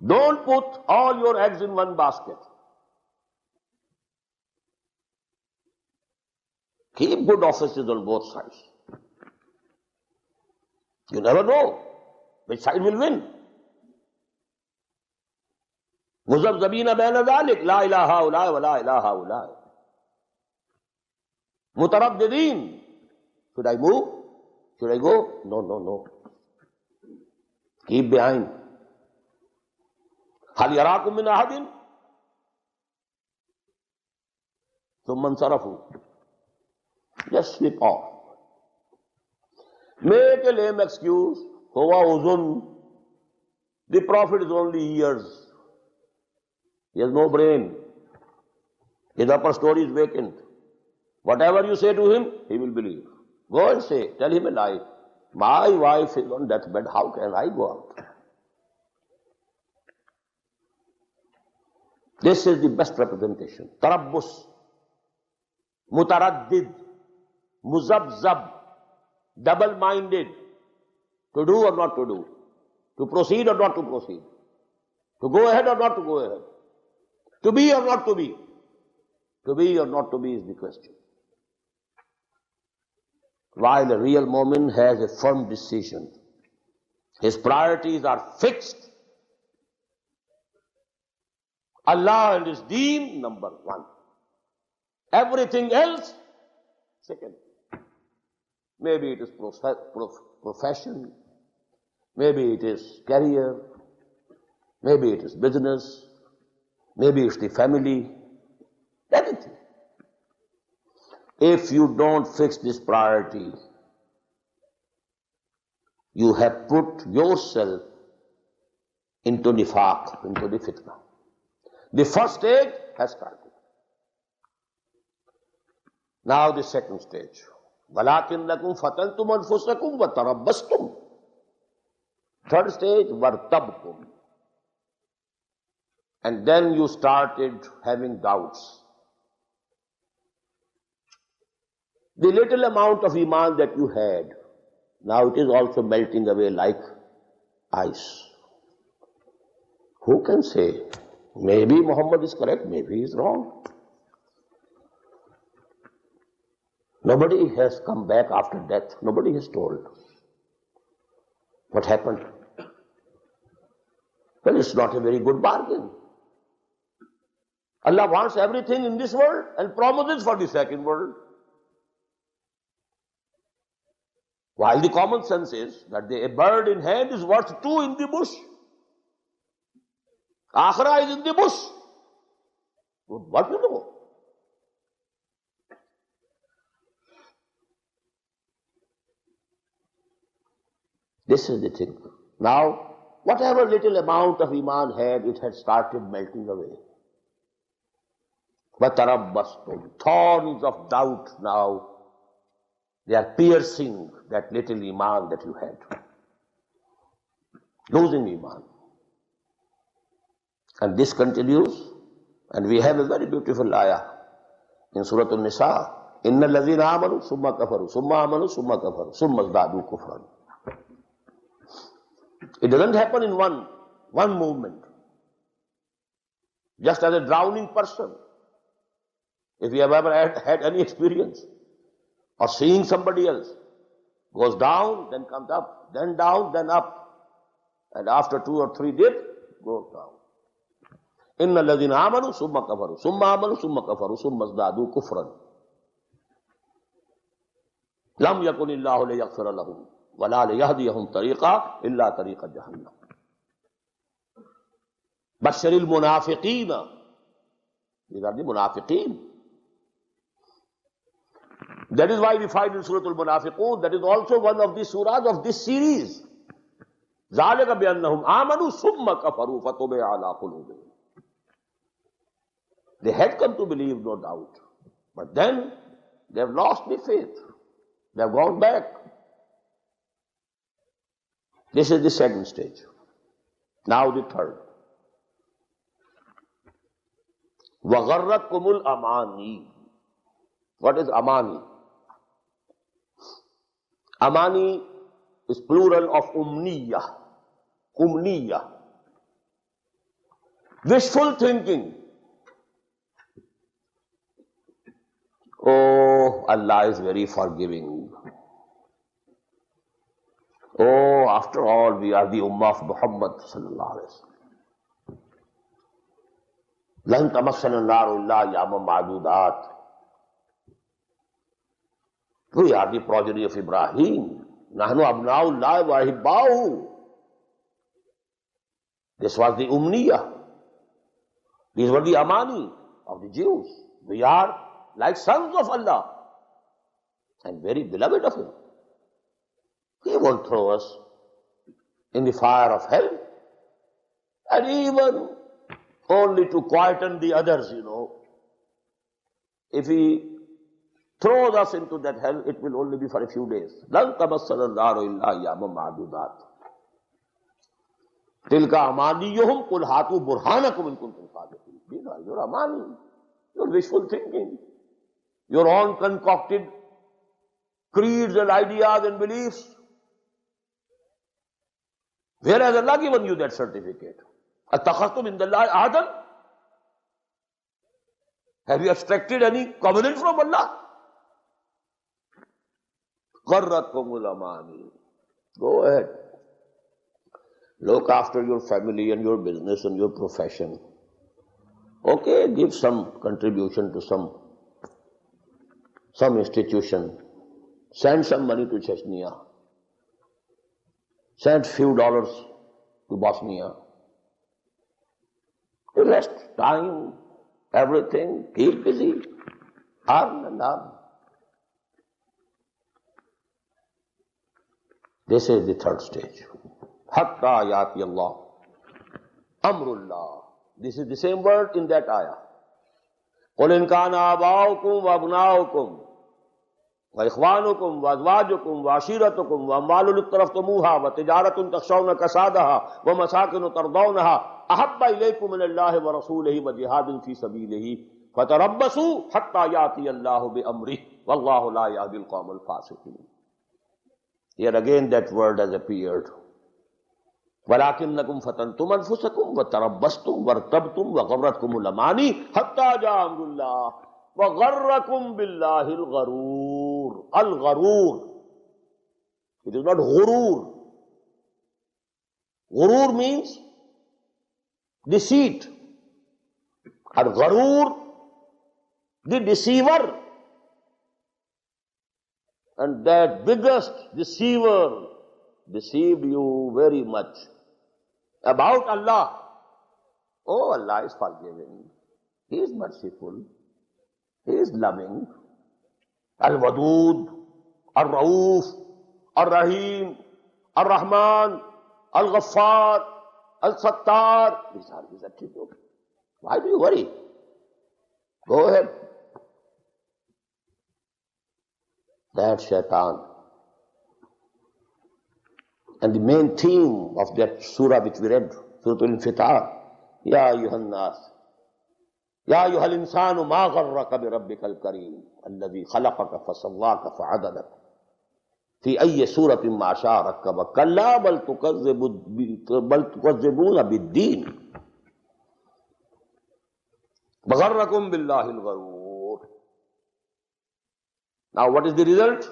Don't put all your eggs in one basket. Keep good offices on both sides. You never know which side will win. مذبذبین بین ذلک لا الہ الا ولا الہ الا. مترددین. Should I move? Should I go? No, no, no. Keep behind. هل يراكم من أحد ثم انصرفوا. Just slip off. Make a lame excuse. Huwa uzun. The Prophet is only years. He has no brain. His upper story is vacant. Whatever you say to him, he will believe. Go and say, tell him a lie. My wife is on deathbed. How can I go out? This is the best representation. Tarabbus, mutaraddid, muzabzab, double-minded, to do or not to do, to proceed or not to proceed, to go ahead or not to go ahead, to be or not to be. To be or not to be is the question. While a real mu'min has a firm decision, his priorities are fixed. Allah and His deen, number one. Everything else, second. Maybe it is profession, maybe it is career, maybe it is business, maybe it's the family, anything. If you don't fix this priority, you have put yourself into nifaq, into the fitna. The first stage has started. Now the second stage. وَلَكِنَّكُمْ فَتَنْتُمْ أَنفُسَكُمْ وَتَرَبَّصْتُمْ. Third stage, وَارْتَبْتُمْ. And then you started having doubts. The little amount of iman that you had, now it is also melting away like ice. Who can say? Maybe Muhammad is correct, maybe he is wrong. Nobody has come back after death. Nobody has told. What happened? Well, it's not a very good bargain. Allah wants everything in this world and promises for the second world. While the common sense is that a bird in hand is worth two in the bush. Akhirah is in the bush. What you know? This is the thing. Now, whatever little amount of iman had, it had started melting away. But thorns of doubt now, they are piercing that little iman that you had. Losing iman. And this continues, and we have a very beautiful ayah in Surah An-Nisa. إِنَّ الَّذِينَ آمَنُوا ثُمَّ كَفَرُوا ثُمَّ آمَنُوا ثُمَّ كَفَرُوا ثُمَّ ازْدَادُوا كُفْرًا. It doesn't happen in one movement. Just as a drowning person. If you have ever had any experience, or seeing somebody else, goes down, then comes up, then down, then up, and after 2 or 3 dips, goes down. إِنَّ الَّذِينَ آمَنُوا ثُمَّ كَفَرُوا ثُمَّ آمَنُوا ثُمَّ كَفَرُوا ثُمَّ ازْدَادُوا كُفْرًا لَمْ يَكُنِ اللَّهُ لِيَغْفِرَ لَهُمْ وَلَا لِيَهْدِيَهُمْ طَرِيقًا إِلَّا طَرِيقَ جَهَنَّمَ. بَشِّرِ الْمُنَافِقِينَ. These are the munafiqeen. That is why we find in Surah Al-Munafiqun, that is also one of the surahs of this series. ذَلِكَ بِأَنَّهُمْ آمَنُوا ثُمَّ كَفَرُوا فَطُبِعَ عَلَىٰ قُلُوبِهِمْ. They had come to believe, no doubt. But then they have lost the faith. They have gone back. This is the second stage. Now the third. وَغَرَّتْكُمُ الْأَمَانِي. What is amani? Amani is plural of umniyah. Umniyah. Wishful thinking. Oh, Allah is very forgiving. Oh, after all, we are the Ummah of Muhammad sallallahu alaihi wasallam. Lan tamassana an-nar illa ayyaman ma'dudat. We are the progeny of Ibrahim. Nahnu abna'ullah wa ahibbahu. This was the Ummiyah. These were the Amani of the Jews. We are like sons of Allah and very beloved of Him. He won't throw us in the fire of hell. And even only to quieten the others, if He throws us into that hell, it will only be for a few days. لَن تَمَسَّنَا النَّارُ إِلَّا أَيَّامًا مَعْدُودَاتٍ تِلْكَ أَمَانِيُّهُمْ قُلْ هَاتُوا بُرْهَانَكُمْ إِن كُنتُمْ صَادِقِينَ. These are your amani, your wishful thinking, your own concocted creeds and ideas and beliefs. Where has Allah given you that certificate? أَتَّخَذْتُمْ عِندَ اللَّهِ عَهْدًا? Have you extracted any covenant from Allah? غَرَّتْكُمُ الْأَمَانِي. Go ahead. Look after your family and your business and your profession. Okay, give some contribution to some institution. Send some money to Chechnya. Send few dollars to Bosnia. The rest, time, everything, keep busy. Earn and earn. This is the third stage. Hatta yati Allah. Amrullah. This is the same word in that ayah. قُلْ إِنْ كَانَ آبَاؤُكُمْ وَأَبْنَاؤُكُمْ وَإِخْوَانُكُمْ وَأَزْوَاجُكُمْ وَعَشِيرَتُكُمْ وَأَمْوَالٌ اقْتَرَفْتُمُوهَا وَتِجَارَةٌ تَخْشَوْنَ كَسَادَهَا وَمَسَاكِنُ تَرْضَوْنَهَا أَحَبَّ إِلَيْكُم مِّنَ اللَّهِ وَرَسُولِهِ وَجِهَادٍ فِي سَبِيلِهِ فَتَرَبَّصُوا حَتَّى يَأْتِيَ اللَّهُ بِأَمْرِهِ وَاللَّهُ لَا يَهْدِي الْقَوْمَ الْفَاسِقِينَ. Here again that word has appeared. وَلَكِنَّكُمْ فَتَنْتُمْ أَنفُسَكُمْ وَتَرَبَّصْتُمْ وَارْتَبْتُمْ وَغَرَّتْكُمُ الْأَمَانِي حَتَّى جَاءَ أَمْرُ اللَّهِ وَغَرَّكُمْ بِاللَّهِ الْغَرُورُ. Al-Gharur. It is not Ghurur. Ghurur means deceit. Al-Gharur, the deceiver. And that biggest deceiver deceived you very much about Allah. Oh, Allah is forgiving. He is merciful. He is loving. Al-Wadud, Al-Rauf, Al-Rahim, Al-Rahman, Al-Ghaffar, Al-Sattar. These are his attributes. Why do you worry? Go ahead. That's Shaitan. And the main theme of that surah which we read, Surah Al-Infitar, Ya ayyuhan nas, Ya ayyuhal insanu ma gharraka bi rabbikal kareem, alladhi khalaqaka fasawwaka fa'adalak, fi ayyi suratin ma sha'a rakkabak, kalla bal tukazzibuna bid-deen, bagharrakum billahi al-gharur. Now what is the result?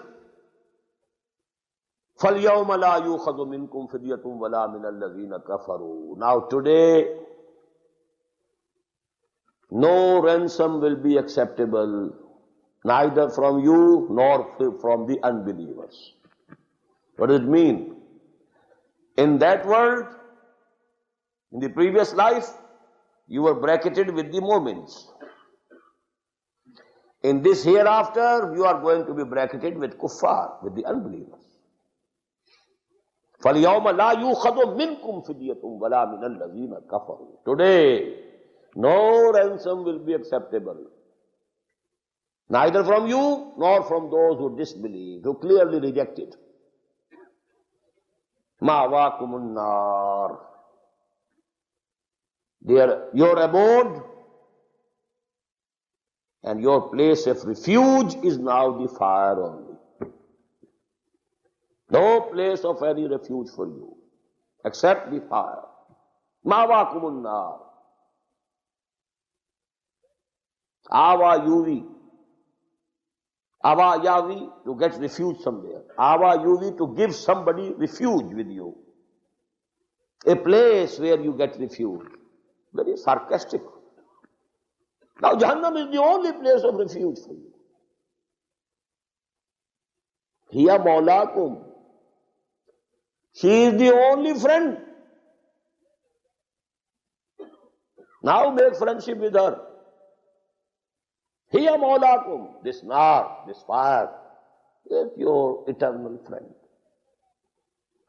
فَالْيَوْمَ لَا يُؤْخَذُ مِنْكُمْ فِدْيَةٌ وَلَا مِنَ الَّذِينَ كَفَرُوا. Now today, no ransom will be acceptable, neither from you nor from the unbelievers. What does it mean? In that world, in the previous life, you were bracketed with the Mu'mins. In this hereafter, you are going to be bracketed with kuffar, with the unbelievers. فَالْيَوْمَ لَا يُؤْخَذُ مِنْكُمْ فِدْيَةٌ وَلَا مِنَ الَّذِينَ كَفَرُوا. Today, no ransom will be acceptable, neither from you nor from those who disbelieve, who clearly rejected. مَأْوَاكُمُ النَّارِ. Your abode and your place of refuge is now the fire only. No place of any refuge for you except the fire. Ma'wakumun nar. Awa yuvi. Awa yavi, to get refuge somewhere. Awa yuvi, to give somebody refuge with you. A place where you get refuge. Very sarcastic. Now Jahannam is the only place of refuge for you. Hiya maulakum. She is the only friend. Now make friendship with her. Hiya maulakum. This nar, this fire, is your eternal friend.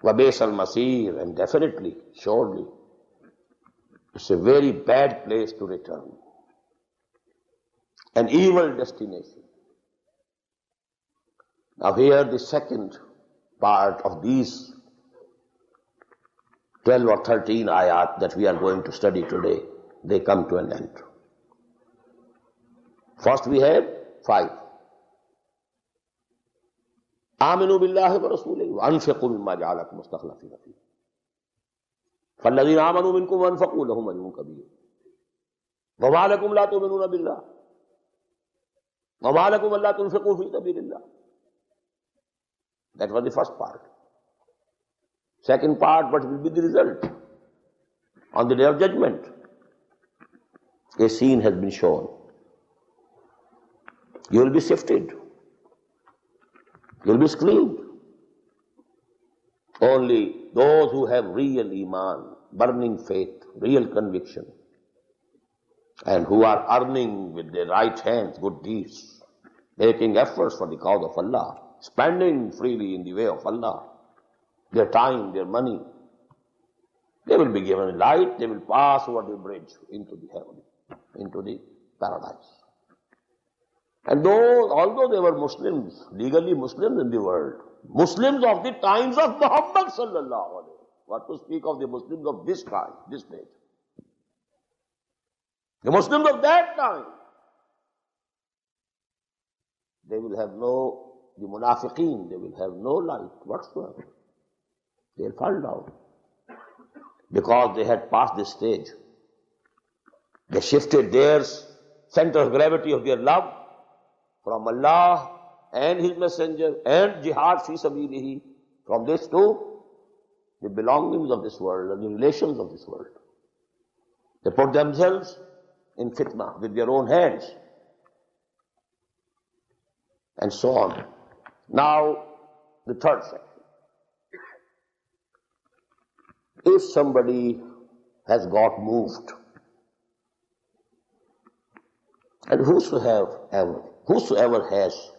Wabes al-masir, and definitely, surely, it's a very bad place to return. An evil destination. Now here the second part of these 12 or 13 ayat that we are going to study today, they come to an end. First we had 5. آمنوا بالله ورسوله وأنفقوا مما جعلكم مستخلفين فيه فالذين آمنوا منكم وأنفقوا لهم أجر كبير وما لكم لا تؤمنون بالله وما لكم ألا تنفقوا في سبيل الله. That was the first part. Second part, what will be the result? On the day of judgment, a scene has been shown. You will be sifted. You will be screened. Only those who have real iman, burning faith, real conviction, and who are earning with their right hands good deeds, making efforts for the cause of Allah, spending freely in the way of Allah, their time, their money, they will be given light, they will pass over the bridge into the heaven, into the paradise. And those, although they were Muslims, legally Muslims in the world, Muslims of the times of Muhammad sallallahu alaihi wasallam, what to speak of the Muslims of this time, this date. The Muslims of that time, they will have the munafiqeen, they will have no light whatsoever. They will fall down. Because they had passed this stage. They shifted their center of gravity of their love from Allah and His Messenger and jihad fi sabilihi, from this to the belongings of this world and the relations of this world. They put themselves in fitna with their own hands. And so on. Now, the third section. If somebody has got moved, and whosoever has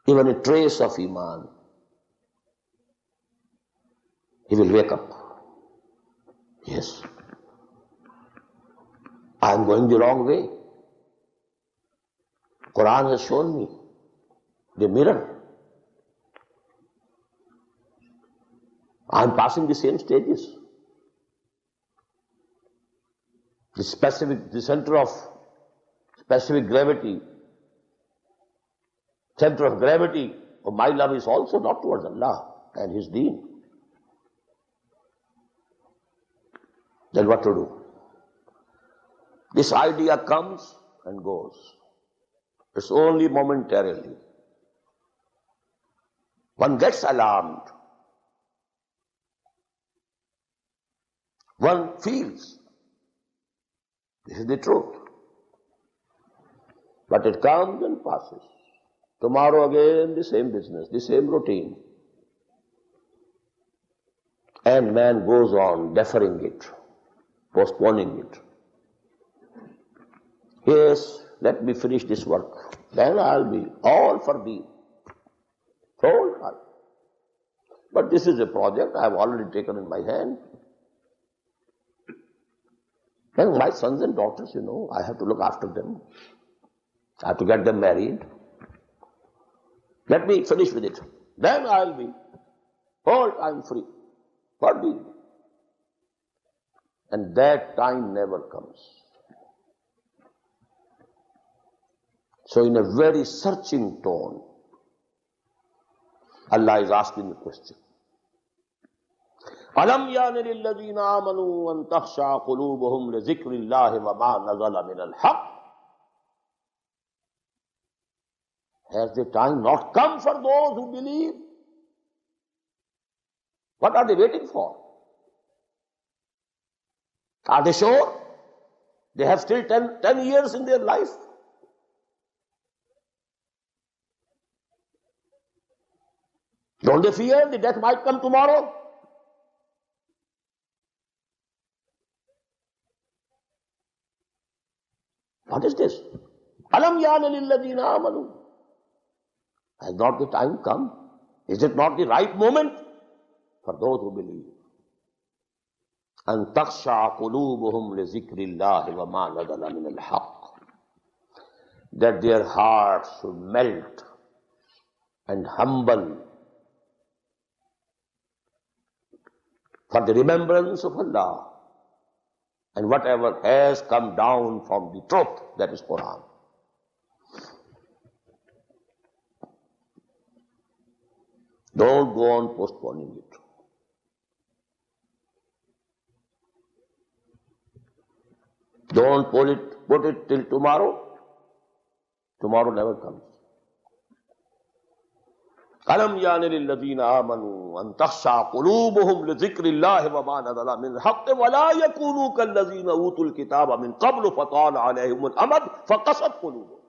even a trace of iman, he will wake up. Yes, I am going the wrong way. Quran has shown me the mirror. I am passing the same stages. The center of specific gravity, center of gravity of my love is also not towards Allah and His deen. Then what to do? This idea comes and goes. It's only momentarily. One gets alarmed. One feels this is the truth. But it comes and passes. Tomorrow again the same business, the same routine. And man goes on deferring it, postponing it. Yes, let me finish this work. Then I'll be all for thee. Whole heart. But this is a project I have already taken in my hand. And my sons and daughters, I have to look after them. I have to get them married. Let me finish with it. Then I'll be whole time free. For thee. And that time never comes. So in a very searching tone, Allah is asking the question. أَلَمْ يَانِ لِلَّذِينَ آمَنُوا أَن تَخْشَعَ قُلُوبُهُمْ لِذِكْرِ اللَّهِ وَمَا نَزَلَ مِنَ الْحَقِّ Has the time not come for those who believe? What are they waiting for? Are they sure? They have still 10 years in their life. Don't they fear the death might come tomorrow? What is this? Alam yana lilladheena amanu. Has not the time come? Is it not the right moment for those who believe? An takhsha qulubuhum li zikrillahi wa ma nazala min al-haqq. That their hearts should melt and humble for the remembrance of Allah and whatever has come down from the truth, that is Quran. Don't go on postponing it. Don't put it till tomorrow. Tomorrow never comes. Alam yani lilladheena amanu an takhsha qulubuhum li dhikrillahi wa ma nazala min al-haqq wa la yakunu kalladheena utul kitaba min qablu fatala alayhim al-amad faqasat qulubuhum.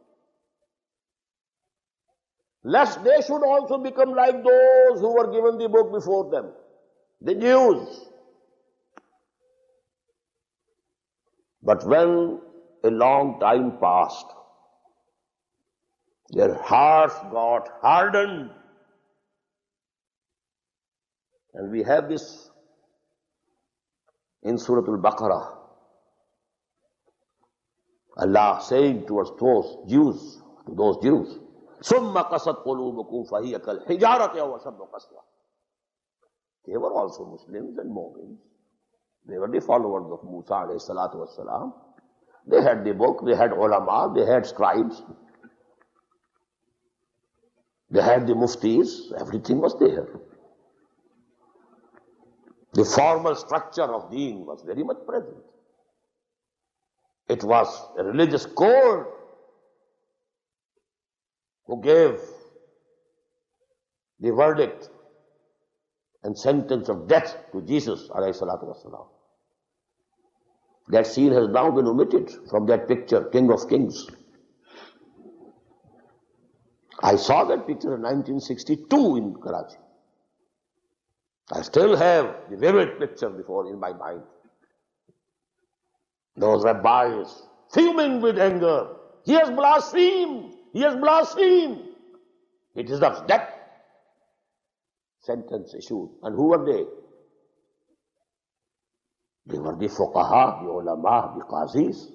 Lest they should also become like those who were given the book before them, the Jews. But when a long time passed, their hearts got hardened. And we have this in Surah Al-Baqarah. Allah saying towards those Jews, ثُمَّ قَسَتْ قُلُوبُكُمْ فَهِيَ كَالْحِجَارَةِ أَوْ أَشَدُّ قَسْوَةً. They were also Muslims and Mu'mins. They were the followers of Musa alayhi salatu wassalam. They had the book, they had ulama, they had scribes, they had the muftis, everything was there. The formal structure of deen was very much present. It was a religious code who gave the verdict and sentence of death to Jesus alayhi salatu wassalam. That scene has now been omitted from that picture, King of Kings. I saw that picture in 1962 in Karachi. I still have the vivid picture before in my mind. Those rabbis fuming with anger. He has blasphemed. He has blasphemed. It deserves death. Sentence issued. And who were they? They were the fuqaha, the ulama, the qazis.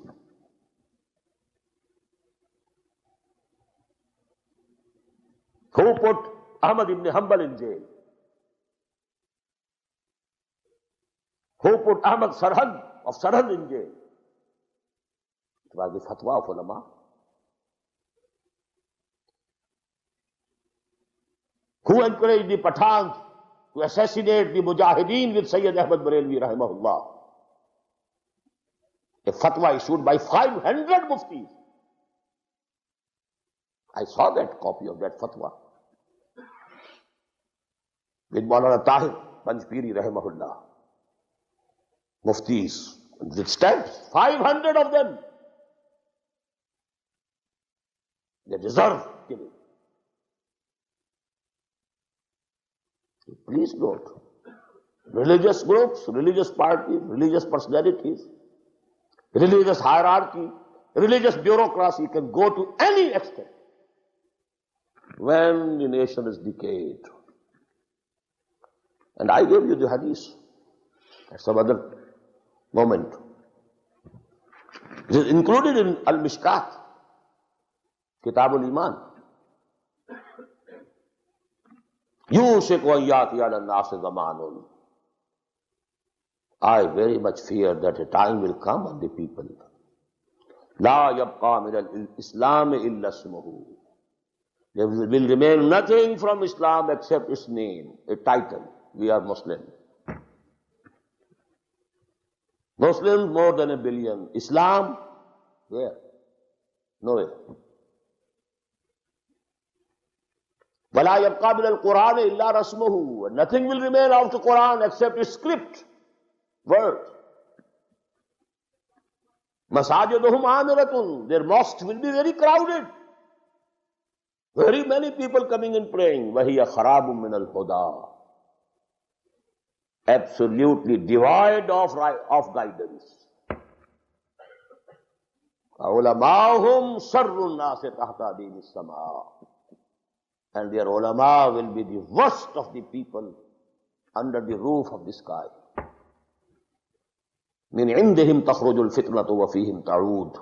Who put Ahmad ibn Hanbal in jail? Who put Ahmad Sarhad of Sarhad in jail? It was the fatwa of ulama. Who encouraged the Pathans to assassinate the Mujahideen with Sayyid Ahmad Barelvi rahimahullah? A fatwa issued by 500 muftis. I saw that copy of that fatwa with Maulana Tahir Panjpiri rahimahullah. Muftis with stamps, 500 of them. They deserve killing. Please note, religious groups, religious parties, religious personalities, religious hierarchy, religious bureaucracy can go to any extent. When the nation is decayed, and I gave you the hadith at some other moment. It is included in Al-Mishkat, Kitab al-Iman. يُوشِكُ أَن يَأْتِيَ عَلَى النَّاسِ زَمَانٌ. I very much fear that a time will come on the people. لَا يَبْقَى مِنَ الْإِسْلَامِ إِلَّا اسْمُهُ. There will remain nothing from Islam except its name, a title. We are Muslim. Muslims more than 1 billion. Islam, where? Nowhere. وَلَا يَبْقَى مِنَ الْقُرْآنِ إِلَّا رَسْمُهُ. Nothing will remain of the Quran except its script, words. مَسَاجِدُهُمْ عَامِرَةٌ. Their mosques will be very crowded. Very many people coming and praying. وَهِيَ خَرَابٌ مِنَ الْهُدَى. Absolutely devoid of guidance. عُلَمَاهُمْ شَرُّ النَّاسِ تَحْتَ دِينِ السَّمَاءِ. And their ulama will be the worst of the people under the roof of the sky. مِنْ عِنْدِهِمْ تَخْرُجُ الْفِتْنَةُ وَفِيهِمْ تَعُودُ.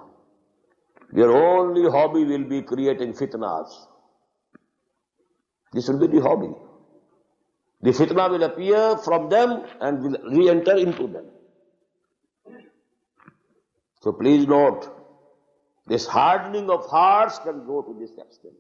Their only hobby will be creating fitnas. This will be the hobby. The fitna will appear from them and will re-enter into them. So please note, this hardening of hearts can go to this extent.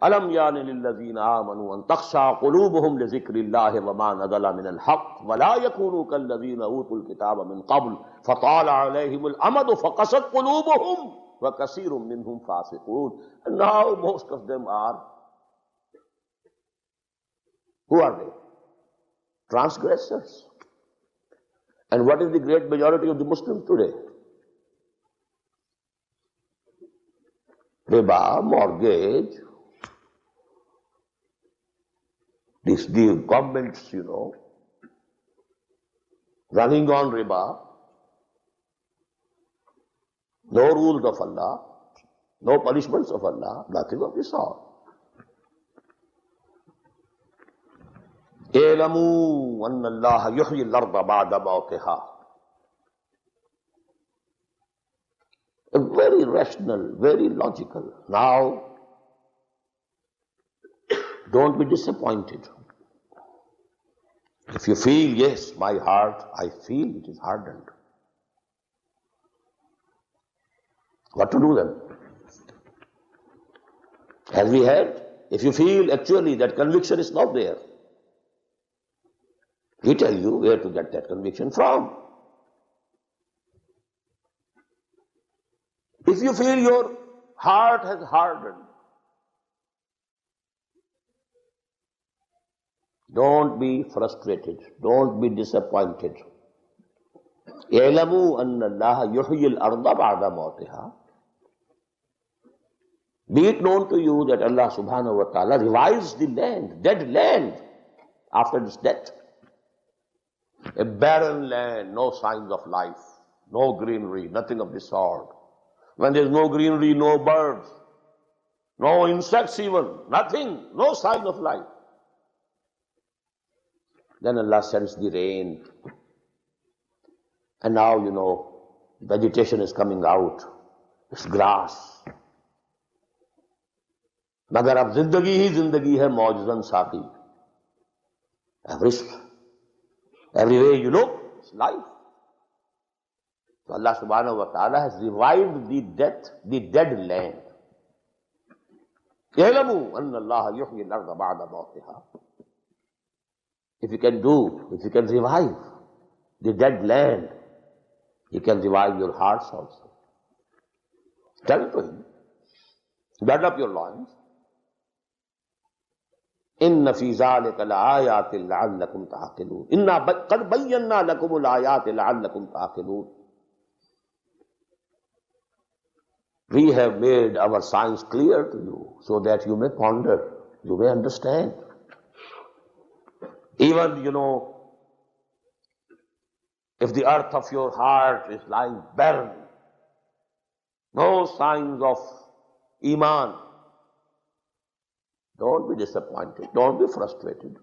أَلَمْ يَانِ لِلَّذِينَ آمَنُوا أَن تَخْشَعَ قُلُوبُهُمْ لِذِكْرِ اللَّهِ وَمَا نَزَلَ مِنَ الْحَقِّ وَلَا يَكُونُوا كَالَّذِينَ أُوتُوا الْكِتَابَ مِنْ قَبْلُ فَطَالَ عَلَيْهِمُ الْأَمَدُ فَقَسَتْ قُلُوبُهُمْ وَكَثِيرٌ مِّنْهُمْ فَاسِقُونَ. And now most of them are, who are they? Transgressors. And what is the great majority of the Muslims today? Riba, mortgage, the governments, running on riba, no rules of Allah, no punishments of Allah, nothing of this sort. اعلموا أن الله يحيي الأرض بعد موتها. Very rational, very logical. Now, don't be disappointed. If you feel, yes, my heart, I feel it is hardened. What to do then? As we had, if you feel actually that conviction is not there, we tell you where to get that conviction from. If you feel your heart has hardened, don't be frustrated, don't be disappointed. اعلموا أن الله يحيي الأرض بعد موتها. Be it known to you that Allah subhanahu wa ta'ala revives the land, dead land, after its death. A barren land, no signs of life, no greenery, nothing of the sort. When there is no greenery, no birds, no insects even, nothing, no sign of life. Then Allah sends the rain. And now, vegetation is coming out. It's grass. मगर अब जिंदगी ही जिंदगी है मौजज़न साकी. Everywhere you look, it's life. So Allah subhanahu wa ta'ala has revived the dead land. اعلموا أن الله يحيي الأرض بعد موتها. If you can revive the dead land, you can revive your hearts also. Tell it to him. Gird up your loins. إن في ذلك لآيات لعلكم تعقلون. إنا قد بينا لكم الآيات لعلكم تعقلون. We have made our signs clear to you so that you may ponder, you may understand. Even, if the earth of your heart is lying barren, no signs of Iman, don't be disappointed, don't be frustrated.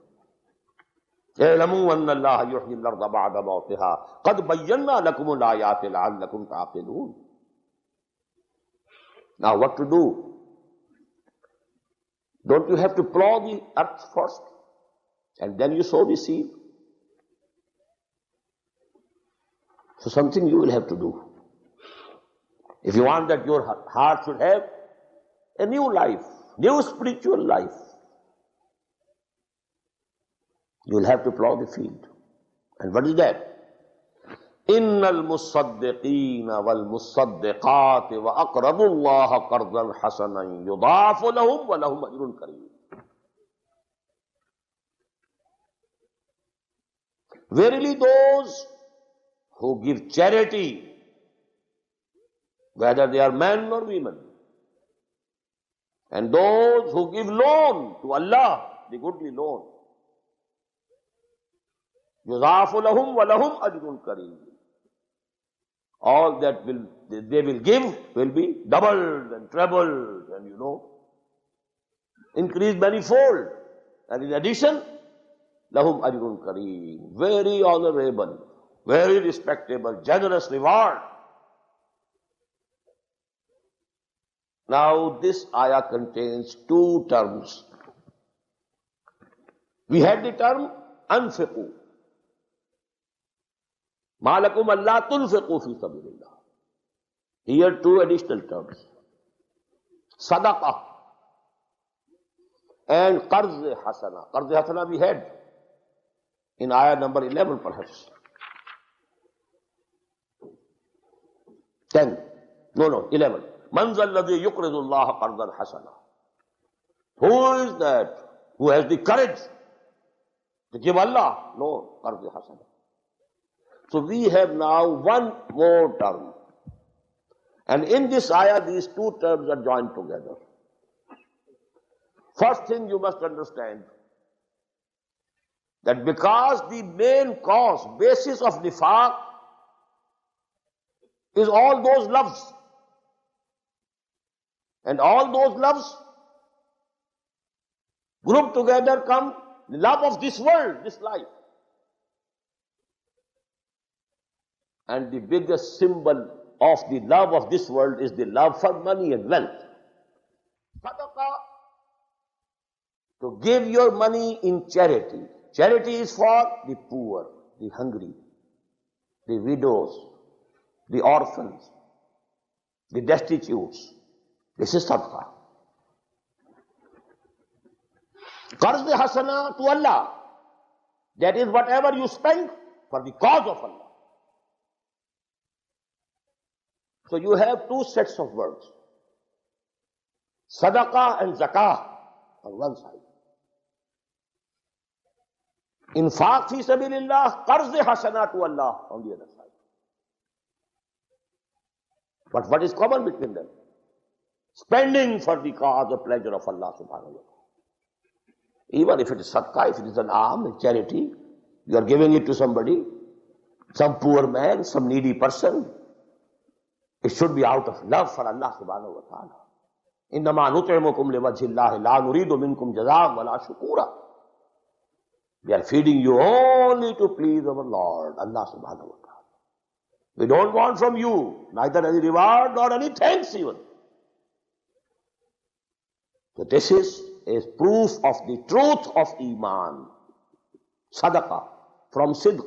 اعلموا أن الله يحيي الأرض بعد موتها قد بينا لكم الآيات لعلكم تعقلون. Now what to do? Don't you have to plow the earth first and then you sow the seed? So something you will have to do. If you want that your heart should have a new life, new spiritual life, you will have to plow the field. And what is that? Innal musaddiqina wal musaddiqati wa aqrabu Allah qardan hasanan yudhafu lahum wa lahum ajrun kareem. Verily those who give charity, whether they are men or women, and those who give loan to Allah, the goodly loan, yudhafu lahum wa lahum ajrun kareem. All that they will give will be doubled and trebled and increased manifold. And in addition, lahum ajrun kareem, very honorable, very respectable, generous reward. Now this ayah contains two terms. We had the term anfiqu. Ma lakum alla tunfiqu fi sabilillah. Here two additional terms. Sadaqah and qarz hasana. Qarz hasana we had in ayah number 11 perhaps. 10. No, 11. Man zal ladhi yuqridu Allah qardan hasana. Who is that who has the courage to give Allah? No, qarz hasana. So we have now one more term. And in this ayah, these two terms are joined together. First thing you must understand, that because the main cause, basis of nifaq is all those loves. And all those loves grouped together come the love of this world, this life. And the biggest symbol of the love of this world is the love for money and wealth. Sadaqah, to give your money in charity. Charity is for the poor, the hungry, the widows, the orphans, the destitutes. This is sadaqah. Qarz hasana to Allah. That is whatever you spend for the cause of Allah. So you have two sets of words. Sadaqah and zakah on one side. Infaq fi sabilillah, qarz hasana to Allah on the other side. But what is common between them? Spending for the cause or pleasure of Allah subhanahu wa ta'ala. Even if it is sadaqah, if it is an alm, a charity, you are giving it to somebody, some poor man, some needy person, it should be out of love for Allah subhanahu wa ta'ala. Innama nut'imukum liwajhillahi la nuridu minkum jazaa wa la shukura. We are feeding you only to please our Lord, Allah subhanahu wa ta'ala. We don't want from you neither any reward nor any thanks even. So this is a proof of the truth of Iman. Sadaqah, from Sidq.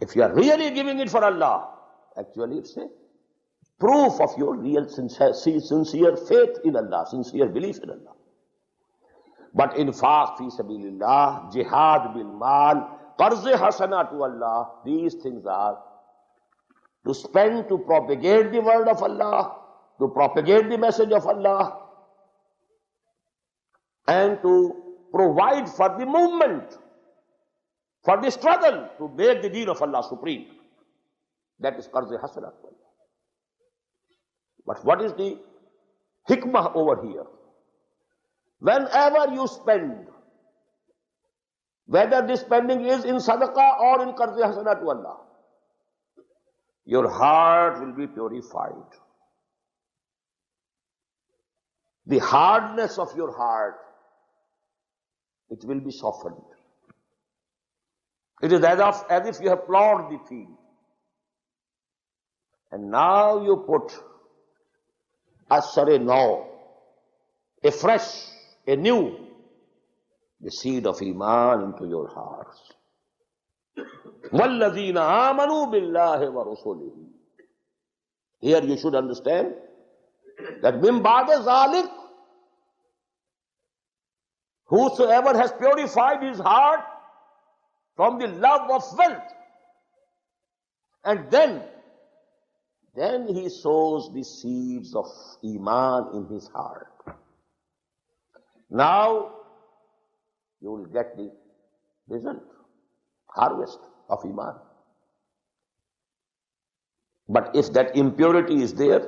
If you are really giving it for Allah, actually it's a proof of your real sincere faith in Allah, sincere belief in Allah. But infaq fi sabilillah, jihad bil mal, qarz hasana to Allah, these things are to spend to propagate the word of Allah, to propagate the message of Allah, and to provide for the movement, for the struggle to make the deen of Allah supreme. That is qarz hasana to Allah. But what is the hikmah over here? Whenever you spend, whether the spending is in sadaqah or in qarz hasana to Allah, your heart will be purified. The hardness of your heart, it will be softened. It is as if you have plowed the field. And now you put asare now, a fresh, a new, the seed of Iman into your hearts. وَالَّذِينَ آمَنُوا بِاللَّهِ وَرُسُلِهِ. Here you should understand that مِن بَعْدِ ذَلِكَ, whosoever has purified his heart from the love of wealth, And then he sows the seeds of Iman in his heart. Now you will get the result, harvest of Iman. But if that impurity is there,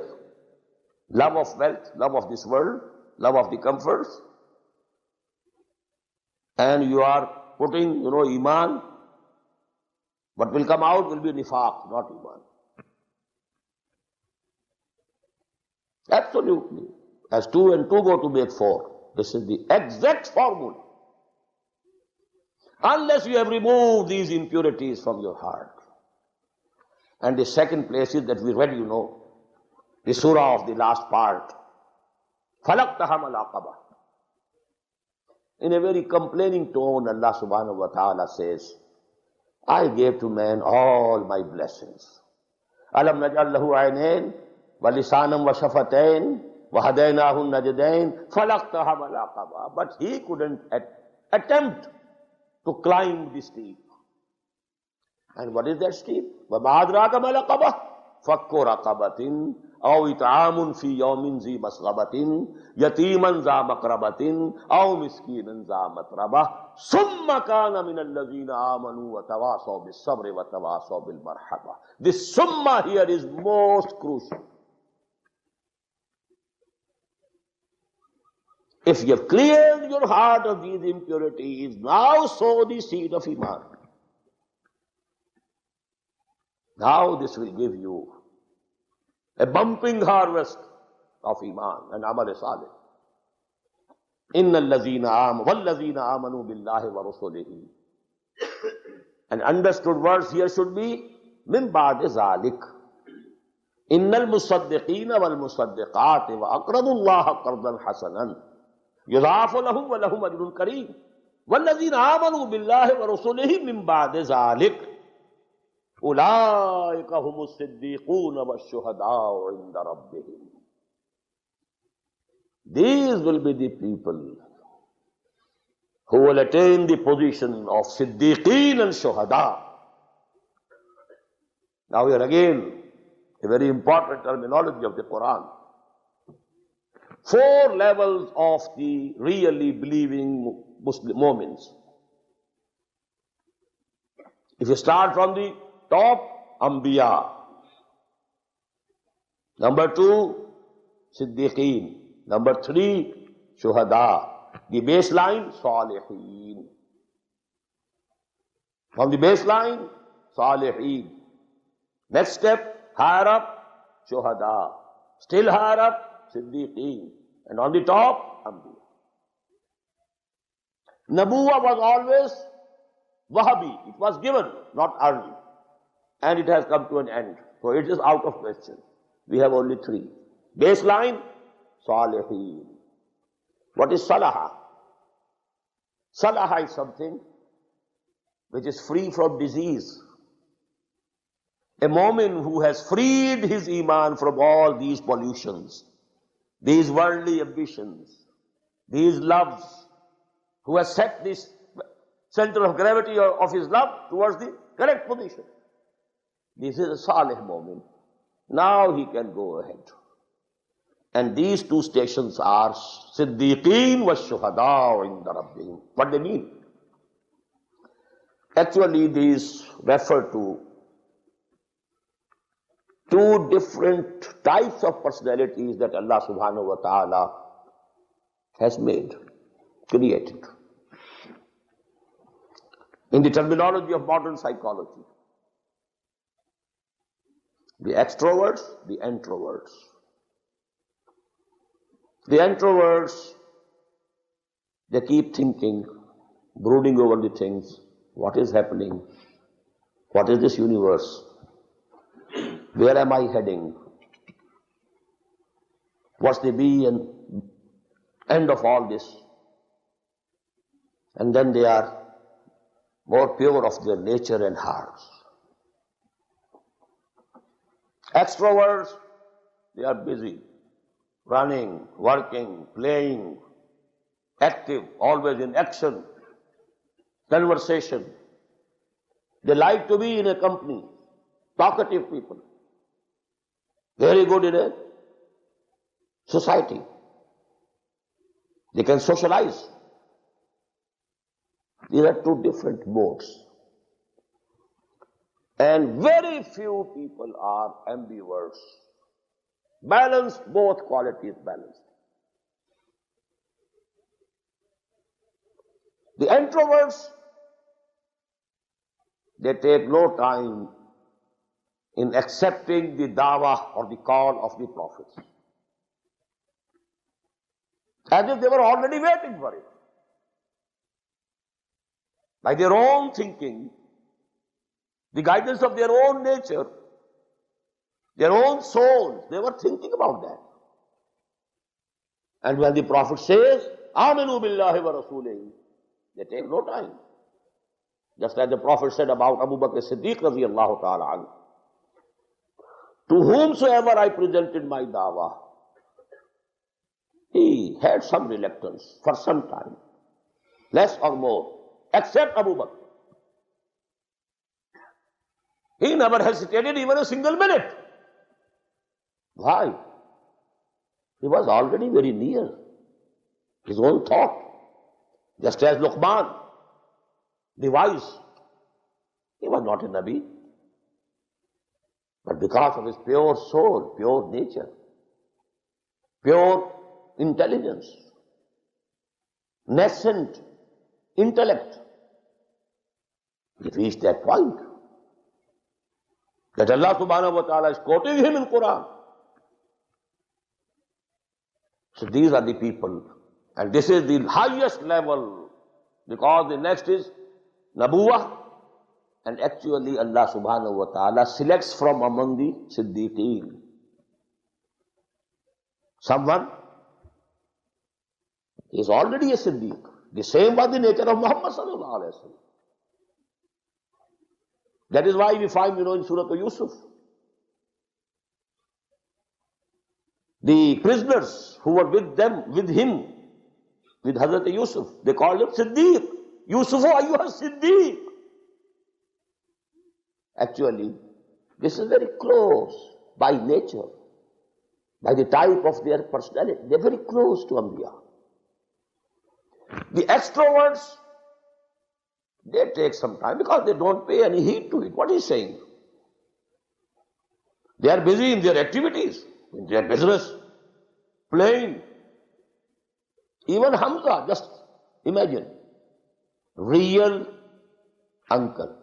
love of wealth, love of this world, love of the comforts, and you are putting, Iman, what will come out will be nifaq, not Iman. Absolutely. As 2 and 2 go to make 4. This is the exact formula. Unless you have removed these impurities from your heart. And the second place is that we read, the surah of the last part. فَلَقْتَهَمَ الْعَقَبَةِ. In a very complaining tone, Allah subhanahu wa ta'ala says, I gave to man all my blessings. أَلَمْ نَجْعَلْ لَهُ عَيْنَيْنِ وَلِسَانًا وَشَفَتَيْنِ وَهَدَيْنَاهُ النَّجْدَيْنِ فَلَقْتَهَمَ الْعَقَبَةِ. But he couldn't attempt to climb the steep. And what is that steep? وَمَا أَدْرَاكَ مَا الْعَقَبَةُ فَكُّ رَقَبَةٍ أَوْ إِطْعَامٌ فِي يَوْمٍ ذِي مَسْغَبَةٍ يَتِيمًا ذَا مَقْرَبَةٍ أَوْ مِسْكِينًا ذَا مَتْرَبَةٍ ثُمَّ كَانَ مِنَ الَّذِينَ آمَنُوا وَتَوَاصَوْا بِالصَّبْرِ وَتَوَاصَوْا بِالْمَرْحَمَةِ. This summa here is most crucial. If you have cleared your heart of these impurities, now sow the seed of Iman. Now this will give you a bumping harvest of Iman and Amal Salih. Inna allazina amanu billahi wa rasulihi. An understood verse here should be min ba'di zalik. Innal musaddiqina wal musaddiqati wa aqradu Allah qardan hasanan. Yudhafu lahum wa lahum ajrun kareem. Wallazina amanu billahi wa rasulihi min ba'di zalik. أولئك هم الصديقون والشهداء عند ربهم. These will be the people who will attain the position of Siddiqeen and Shuhada. Now here again, a very important terminology of the Quran. 4 levels of the really believing Muslim moments. If you start from the top, Anbiya. Number 2, Siddiqeen. Number 3, Shuhada. The baseline, Salihin. From the baseline, Salihin. Next step, higher up, Shuhada. Still higher up, Siddiqeen. And on the top, Anbiya. Nabuwa was always Wahabi. It was given, not earned. And it has come to an end. So it is out of question. We have only 3. Baseline, Salihin. What is Salaha? Salaha is something which is free from disease. A mu'min who has freed his Iman from all these pollutions, these worldly ambitions, these loves, who has set this center of gravity of his love towards the correct position. This is a Salih moment. Now he can go ahead. And these 2 stations are Siddiqeen wa Shuhada inda Rabbihim. What they mean? Actually, these refer to 2 different types of personalities that Allah subhanahu wa ta'ala has made, created. In the terminology of modern psychology, the extroverts, the introverts. The introverts, they keep thinking, brooding over the things. What is happening? What is this universe? Where am I heading? What's the be and end of all this? And then they are more pure of their nature and hearts. Extroverts, they are busy, running, working, playing, active, always in action, conversation. They like to be in a company. talkative people, very good in a society. They can socialize. These are two different modes. And very few people are ambiverts. Balanced, both qualities balanced. The introverts, they take no time in accepting the dawah or the call of the prophets. As if they were already waiting for it. By their own thinking, the guidance of their own nature, their own souls, they were thinking about that. And when the Prophet says, Aminu billahi wa rasulihi, they take no time. Just as the Prophet said about Abu Bakr Siddiq radiyallahu ta'ala anhu, to whomsoever I presented my dawah, he had some reluctance for some time, less or more, except Abu Bakr. He never hesitated even a single minute. Why? He was already very near his own thought. Just as Luqman, the wise, he was not a Nabi. But because of his pure soul, pure nature, pure intelligence, nascent intellect, he reached that point that Allah subhanahu wa ta'ala is quoting him in Quran. So these are the people, and this is the highest level, because the next is Nabuwah, and actually Allah subhanahu wa ta'ala selects from among the Siddiqeen someone. He is already a Siddiq. The same was the nature of Muhammad sallallahu alayhi wa sallam. That is why we find, in Surah Yusuf, the prisoners who were with him, with Hazrat Yusuf, they called him Siddiq. Yusufu ayyuha Siddiq. Actually, this is very close by nature, by the type of their personality. They are very close to Anbiya. The extroverts, they take some time because they don't pay any heed to it. What is he saying? They are busy in their activities, in their business, playing. Even Hamza, just imagine, real uncle.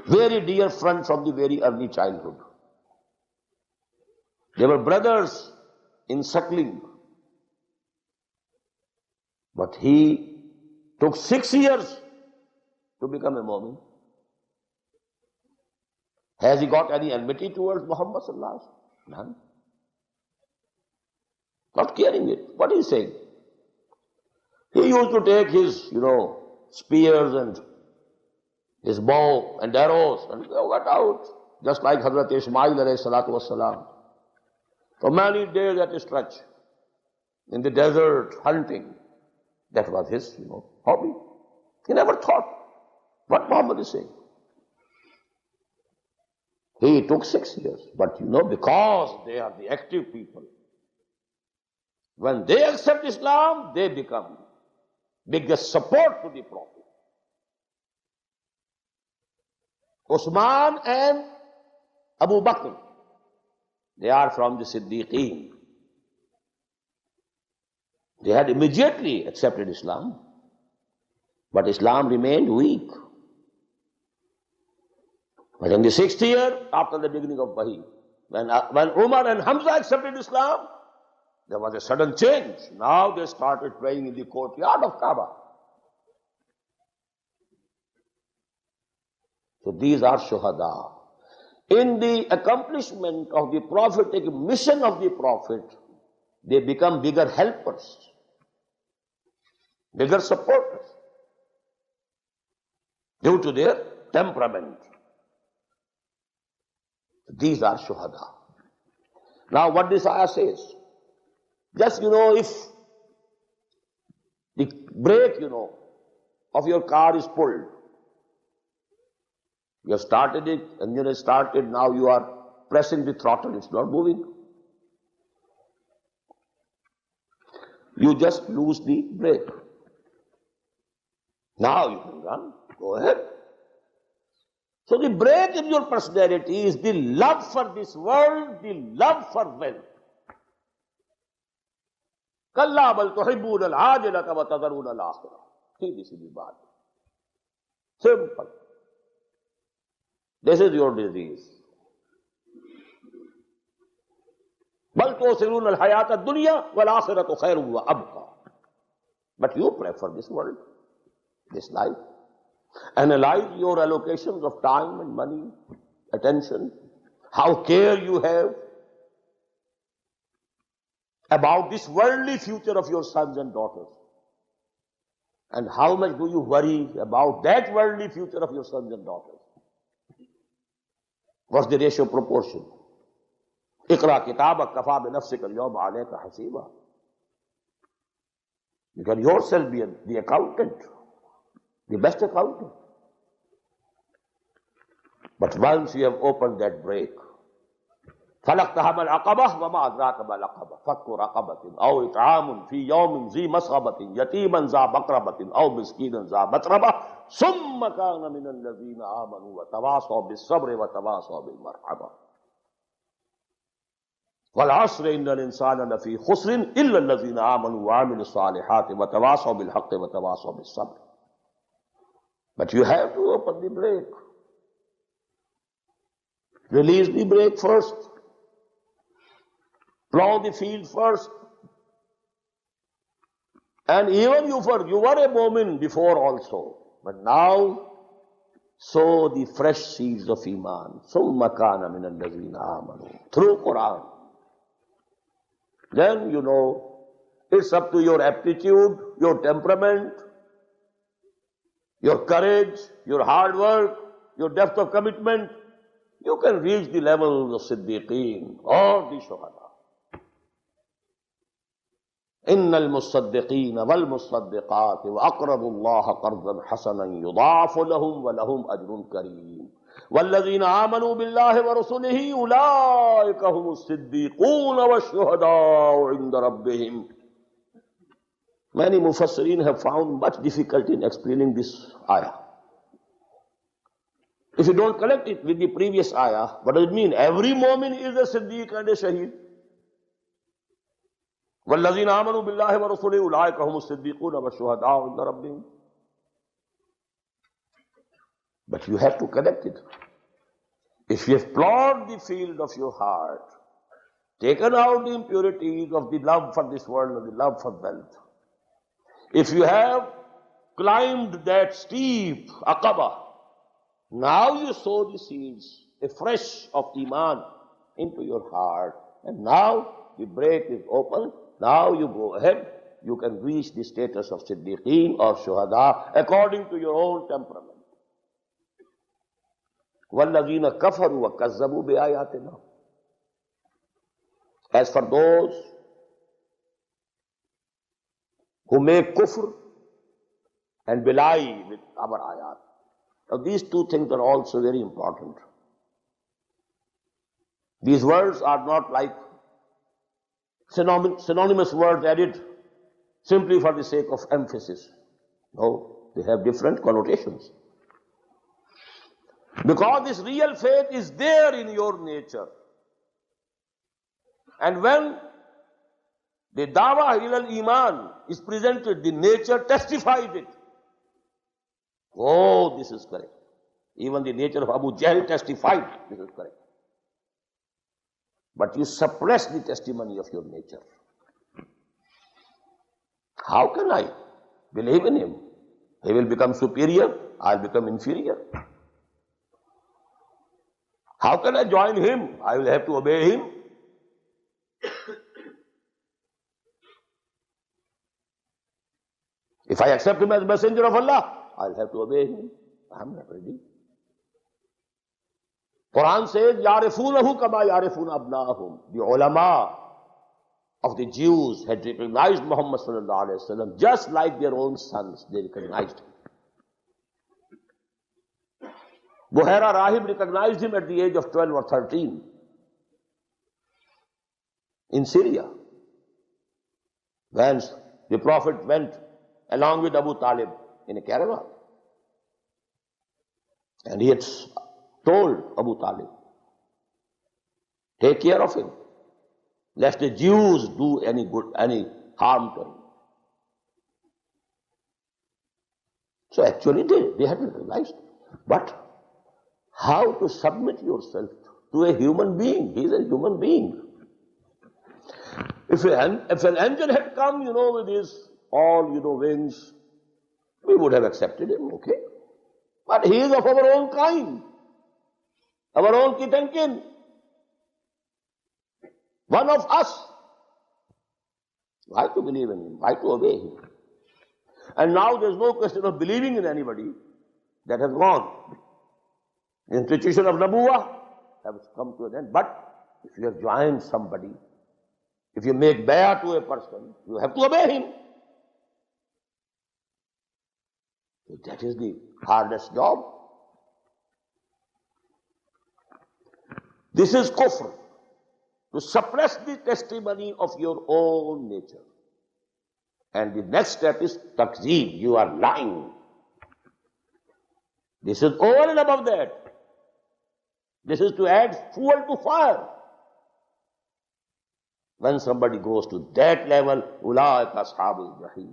Very dear friend from the very early childhood. They were brothers in suckling. But he took 6 years to become a Mu'min. Has he got any enmity towards Muhammad sallallahu alaihi wasallam? None. Not caring it. What is he saying? He used to take his, spears and his bow and arrows and go got out, just like Hazrat Ismail alayhi salatu wassalam. For many days at a stretch, in the desert, hunting. That was his, hobby. He never thought what Muhammad is saying. He took 6 years, but because they are the active people, when they accept Islam, they become biggest support to the Prophet. Usman and Abu Bakr, they are from the Siddiqeen. They had immediately accepted Islam, but Islam remained weak. But in the 6th year, after the beginning of Wahi, when Umar and Hamza accepted Islam, there was a sudden change. Now they started praying in the courtyard of Kaaba. So these are shuhada. In the accomplishment of the prophetic mission of the Prophet, they become bigger helpers, bigger supporters, due to their temperament. These are shuhada. Now what this ayah says, just if the brake, of your car is pulled, You have started it, engine has started, now you are pressing the throttle, it's not moving. You just lose the brake. Now you can run, go ahead. So the break in your personality is the love for this world, the love for wealth. Kalla bal tuhibbuna al-ajilata wa tadharuna al-akhirah. This is the baat. Simple. This is your disease. Bal tusiruna al-hayata ad-dunya wal-akhiratu khairun wa abqa. But you prefer this world, this life. Analyze your allocations of time and money, attention, how care you have about this worldly future of your sons and daughters. And how much do you worry about that worldly future of your sons and daughters? What's the ratio proportion? Iqra kitabak kafa bi nafsika al-yawma alayka hasiba. You can yourself be the accountant, the best accountant. But once you have opened that break, فَلَقْتَهَمَ الْعَقَبَةِ وَمَا أَدْرَاكَ مَا الْعَقَبَةُ فَكُّ رَقَبَةٍ أَوْ إِطْعَامٌ فِي يَوْمٍ ذِي مَسْغَبَةٍ يَتِيمًا ذَا مَقْرَبَةٍ أَوْ مِسْكِينًا ذَا مَتْرَبَةٍ ثُمَّ كَانَ مِنَ الَّذِينَ آمَنُوا وَتَوَاصَوْا بِالصَّبْرِ وَتَوَاصَوْا بِالْمَرْحَمَةِ وَالْعَصْرِ إِنَّ الْإِنسَانَ لَفِي خُسْرٍ إِلَّا الَّذِينَ آمَنُوا وَعَمِلُوا الصَّالِحَاتِ وَتَوَاصَوْا بِالْحَقِّ وَتَوَاصَوْا بِالصَّبْرِ. But you have to open the brake. Release the brake first. Plow the field first. And even you were a moment before also. But now, sow the fresh seeds of Iman. ثُمَّ كَانَ مِنَ الَّذِينَ آمَنُوا. Through Quran. Then you know, it's up to your aptitude, your temperament, your courage, your hard work, your depth of commitment. You can reach the level of Siddiqeen or the Shuhada. إن المصدقين والمصدقات وأقرضوا الله قرضا حسنا يضاعف لهم ولهم أجر كريم والذين آمنوا بالله ورسله أولئك هم الصديقون والشهداء عند ربهم. Many Mufassirin have found much difficulty in explaining this ayah. If you don't connect it with the previous ayah, what does it mean? Every moment is a Siddiq and a Shaheed. وَالَّذِينَ آمَنُوا بِاللَّهِ وَرَسُولِهِ أُولَٰئِكَ هُمُ الصِّدِّيقُونَ وَالشُّهَدَاءُ عِندَ رَبِّهِمْ. But you have to connect it. If you have plowed the field of your heart, taken out the impurities of the love for this world and the love for wealth, if you have climbed that steep Aqaba, now you sow the seeds afresh of Iman into your heart, and now the brake is open. Now you go ahead, you can reach the status of Siddiqeen or Shuhada according to your own temperament. وَالَّذِينَ كَفَرُوا وَكَذَّبُوا بِآيَاتِنَا. As for those who make kufr and belie with our ayat. Now these two things are also very important. These words are not like synonymous words added simply for the sake of emphasis. No, they have different connotations. Because this real faith is there in your nature. And when the Dawa ilal Iman is presented, the nature testifies it. Oh, this is correct. Even the nature of Abu Jahl testified this is correct. But you suppress the testimony of your nature. How can I believe in him? He will become superior, I'll become inferior. How can I join him? I will have to obey him. If I accept him as messenger of Allah, I'll have to obey him. I'm not ready. Quran says, يَعْرِفُونَهُ كَمَا يَعْرِفُونَ أَبْنَاءَهُم. The ulama of the Jews had recognized Muhammad sallallahu alayhi wa sallam just like their own sons. They recognized him. Buhaira Rahib recognized him at the age of 12 or 13 in Syria, when the Prophet went along with Abu Talib in a caravan. And he had told Abu Talib, take care of him, lest the Jews do any harm to him. So actually they had realized. But how to submit yourself to a human being? He is a human being. If an angel had come, with his all, wings, we would have accepted him, okay? But he is of our own kind, our own kith and kin, one of us. Why to believe in him? Why to obey him? And now there is no question of believing in anybody. That has gone. The institution of Nabuwah has come to an end. But if you have joined somebody, if you make bay'ah to a person, you have to obey him. So that is the hardest job. This is kufr, to suppress the testimony of your own nature. And the next step is takzeeb, you are lying. This is over and above that. This is to add fuel to fire. When somebody goes to that level, ulaika ashabul jahim.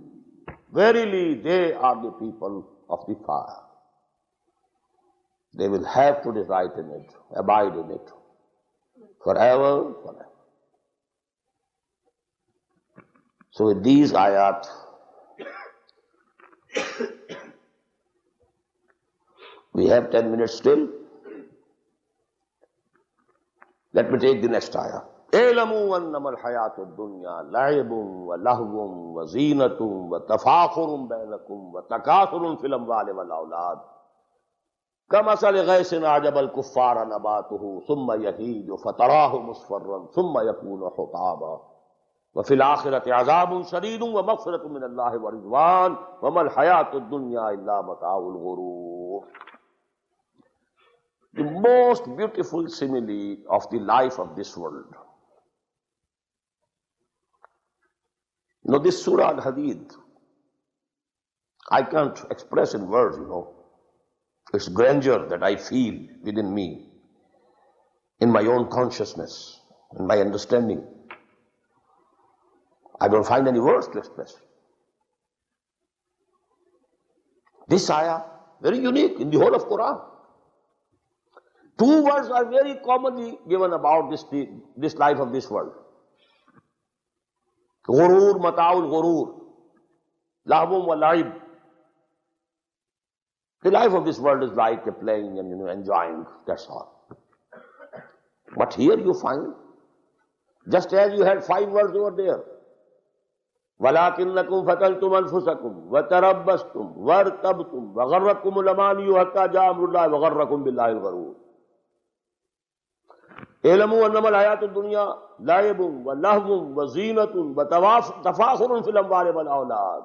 Verily, they are the people of the fire. They will have to reside in it, abide in it, forever. So with these ayat, we have 10 minutes still. Let me take the next ayah. اعلموا انما الحياة الدنيا لعب ولهو وزينة وتفاخر بينكم وتكاثر في الأموال والأولاد كمثل غيث أعجب الكفار نباته ثم يهيج فتراه مصفرا ثم يكون حطاما وفي الآخرة عذاب شديد ومغفرة من الله ورضوان وما الحياة الدنيا إلا متاع الغرور. The most beautiful simile of the life of this world. This Surah Al-Hadid, I can't express in words, its grandeur that I feel within me, in my own consciousness, in my understanding. I don't find any words to express. This ayah, very unique in the whole of Quran. Two words are very commonly given about this life of this world. Ghurur, mata'ul ghurur, lahwum wa la'ib. The life of this world is like a playing and enjoying, that's all. But here you find, just as you had 5 words over there, وَلَكِنَّكُمْ فَتَلْتُمْ أَنفُسَكُمْ وَتَرَبَّسْتُمْ وَارْتَبْتُمْ وَغَرَّكُمُ الْأَمَانِيُّ حَتَّى جَاءَ أَمْرُ اللَّهِ وَغَرَّكُمْ بِاللَّهِ الْغَرُورُ. اعلموا انما الحیات الدنیا لعب ولہو وزینۃ وتفاخر فی الاموال والاولاد.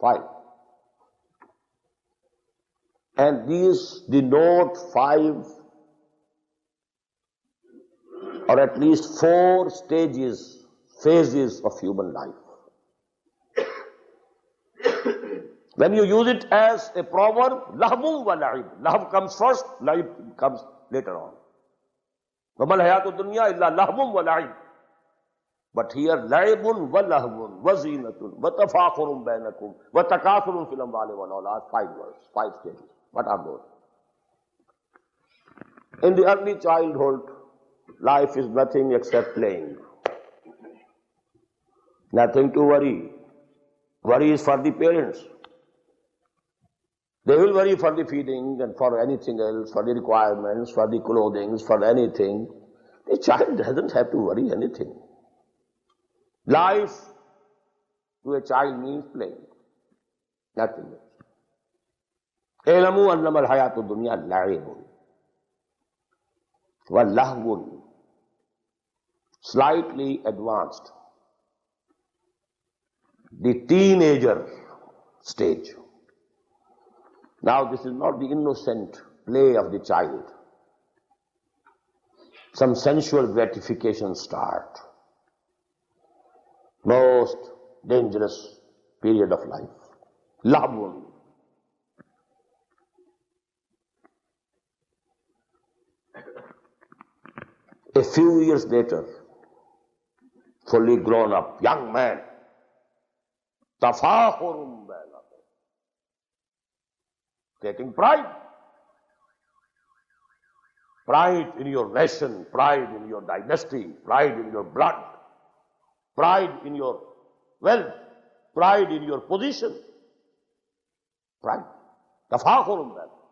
5. And these denote 5 or at least 4 phases of human life. When you use it as a proverb, lahwun wa la'ib. Lahw comes first, la'ib comes later on. وَمَا الْحَيَاةُ الدُّنْيَا إِلَّا لَهْوٌ وَلَعِبٌ. But here, لَعِبٌ وَلَهْوٌ وَزِينَةٌ وَتَفَاخُرٌ بَيْنَكُمْ وَتَكَاثُرٌ فِي الْأَمْوَالِ وَالْأَوْلَادِ. 5 words, 5 stages. What are those? In the early childhood, life is nothing except playing. Nothing to worry. Worry is for the parents. They will worry for the feeding and for anything else, for the requirements, for the clothing, for anything. The child doesn't have to worry anything. Life to a child means playing. Nothing else. اعلموا انما الحياة الدنيا لعب ولهو. Slightly advanced. The teenager stage. Now this is not the innocent play of the child. Some sensual gratifications start. Most dangerous period of life. Lahbun. A few years later, fully grown up, young man, tafakhurum bainakum, taking pride. Pride in your nation, pride in your dynasty, pride in your blood, pride in your wealth, pride in your position. Pride. Tafakhurum bainakum.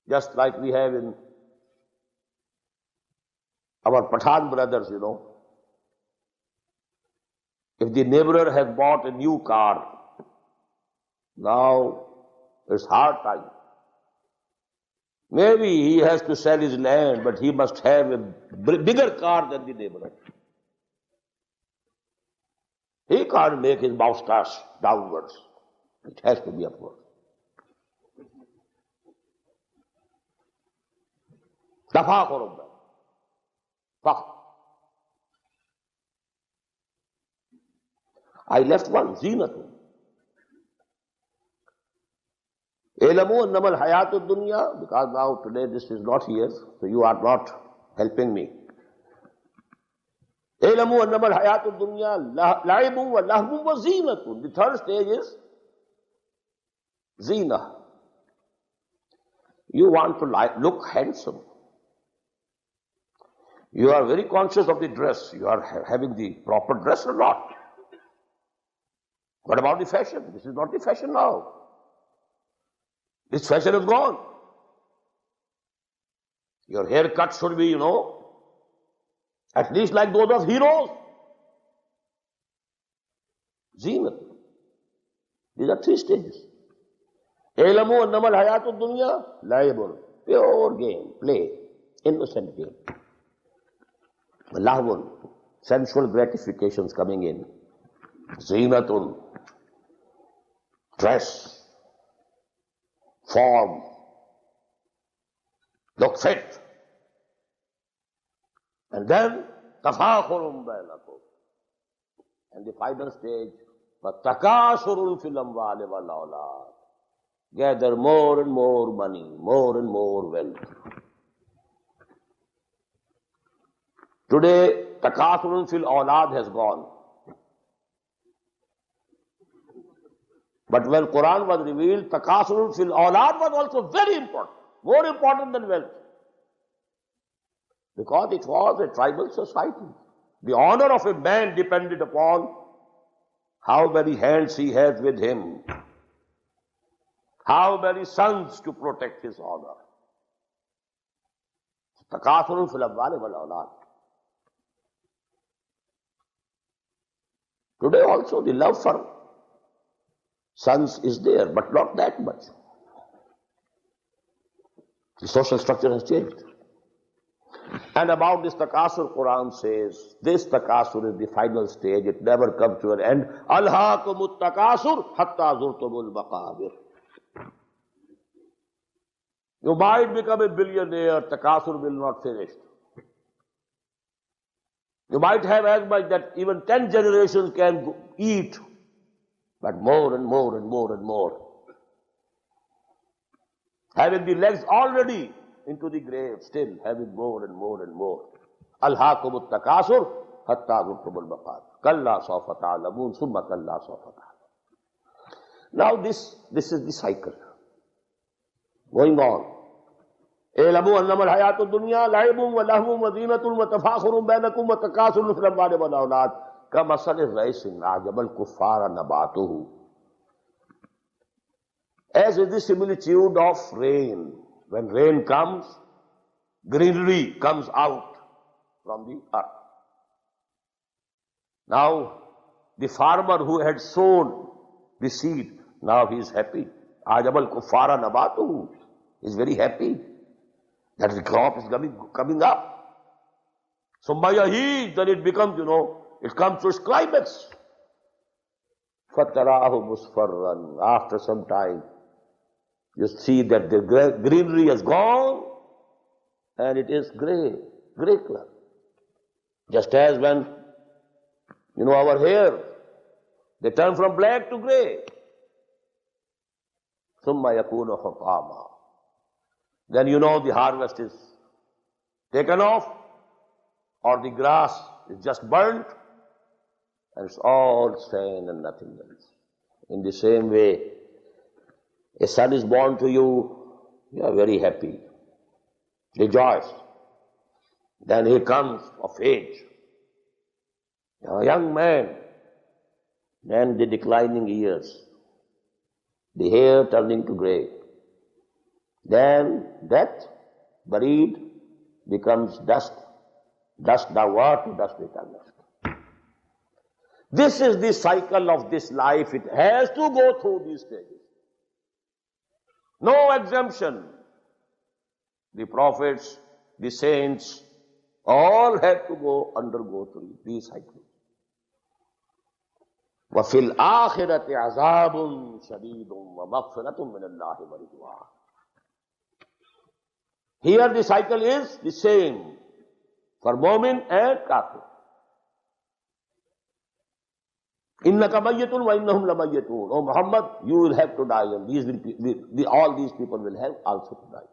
Just like we have in our Pathan brothers, if the neighbor has bought a new car, now it's hard time. Maybe he has to sell his land, but he must have a bigger car than the neighbor. He can't make his moustache downwards. It has to be upwards. Tafakhurum. I left one, zinatun. Elamu annamal hayatud dunya, because now today this is not here, so you are not helping me. Elamu annamal hayatud dunya, laibu wa lahbu wa zinatun. The third stage is zina. You want to look handsome. You are very conscious of the dress. You are having the proper dress or not. What about the fashion? This is not the fashion now. This fashion is gone. Your haircut should be, at least like those of heroes. Zinat. These are three stages. Elamu annamal hayatud dunya, laibun. Pure game, play, innocent game. Lahbun, sensual gratifications coming in. Zinatun, dress, form, look fit. And then, tafakhurum bainakum. And the final stage, fatakasurun fil amwali wal awlad. Gather more and more money, more and more wealth. Today, takasurun fil awlad has gone. But when Quran was revealed, takasurun fil awlad was also very important, more important than wealth. Because it was a tribal society. The honor of a man depended upon how many hands he has with him, how many sons to protect his honor. Takasurun fil amwali wal awlad. Today also the love for sons is there, but not that much. The social structure has changed. And about this takasur, Quran says, this takasur is the final stage. It never comes to an end. Alhaakumut takasur hatta zurtumul maqabir. You might become a billionaire, takasur will not finish. You might have as much that even 10 generations can eat, but more and more and more and more. Having the legs already into the grave, still having more and more and more. Alhaakumut takasur hatta zurtumul maqabir. Kalla sawfa ta'lamun summa kalla sawfa ta'lamun. Now this is the cycle going on. Elamu annamal hayatud dunya laibun wa lahwun wa zinatun wa tafakhurun bainakum wa takasurun fil amwali wal awlad kamasali raisin ajabal kuffara nabatuhu. As is the similitude of rain. When rain comes, greenery comes out from the earth. Now, the farmer who had sown the seed, now he is happy. Ajabal kuffara nabatuhu. He is very happy that the crop is coming up. So Mayahi, then it becomes, it comes to its climax. فَتَرَاهُ مُصْفَرًّا. After some time, you see that the greenery has gone and it is grey color. Just as when, our hair, they turn from black to grey. ثُمَّ يَكُونُ حُطَامًا. Then the harvest is taken off, or the grass is just burnt, and it's all sand and nothing else. In the same way, a son is born to you, you are very happy, rejoice. Then he comes of age, a young man, then the declining years, the hair turning to grey. Then death, buried, becomes dust. Dust thou art, to dust returnest. This is the cycle of this life. It has to go through these stages. No exemption. The prophets, the saints, all had to undergo through these cycles. وَفِي الْآخِرَةِ عَذَابٌ شَدِيدٌ وَمَغْفِرَةٌ مِّنَ اللَّهِ وَرِضْوَانٌ. Here the cycle is the same for Mu'min and Kafir. إِنَّكَ مَيِّتٌ وَإِنَّهُمْ لَمَيِّتُونَ. Oh Muhammad, you will have to die, and all these people will have also to die.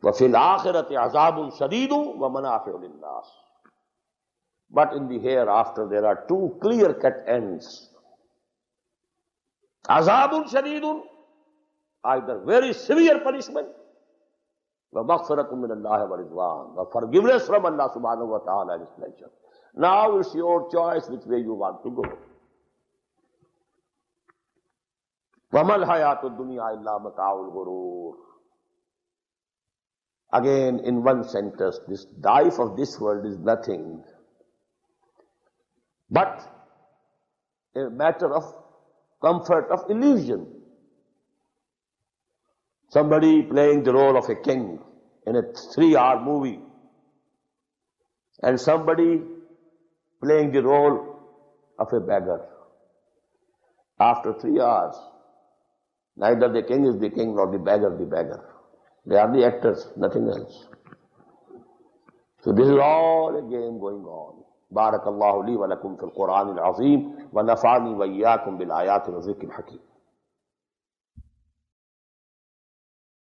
وَفِي الْآخِرَةِ عَذَابٌ شَدِيدٌ وَمَنَافِعُ لِلنَّاسِ. But in the hereafter there are two clear-cut ends. Azabun shadidun, either very severe punishment, wa maghfiratun min Allah wa rizwan, wa forgiveness from Allah subhanahu wa ta'ala and His pleasure. Now it's your choice which way you want to go. Wa mal hayatud dunya illa mata'ul ghurur. Again, in one sentence, this life of this world is nothing but a matter of comfort, of illusion. Somebody playing the role of a king in a 3-hour movie, and somebody playing the role of a beggar. After 3 hours, neither the king is the king nor the beggar the beggar. They are the actors, nothing else. So this is all a game going on. بارك الله لي ولكم في القرآن العظيم ونفعني وإياكم بالآيات والذكر الحكيم.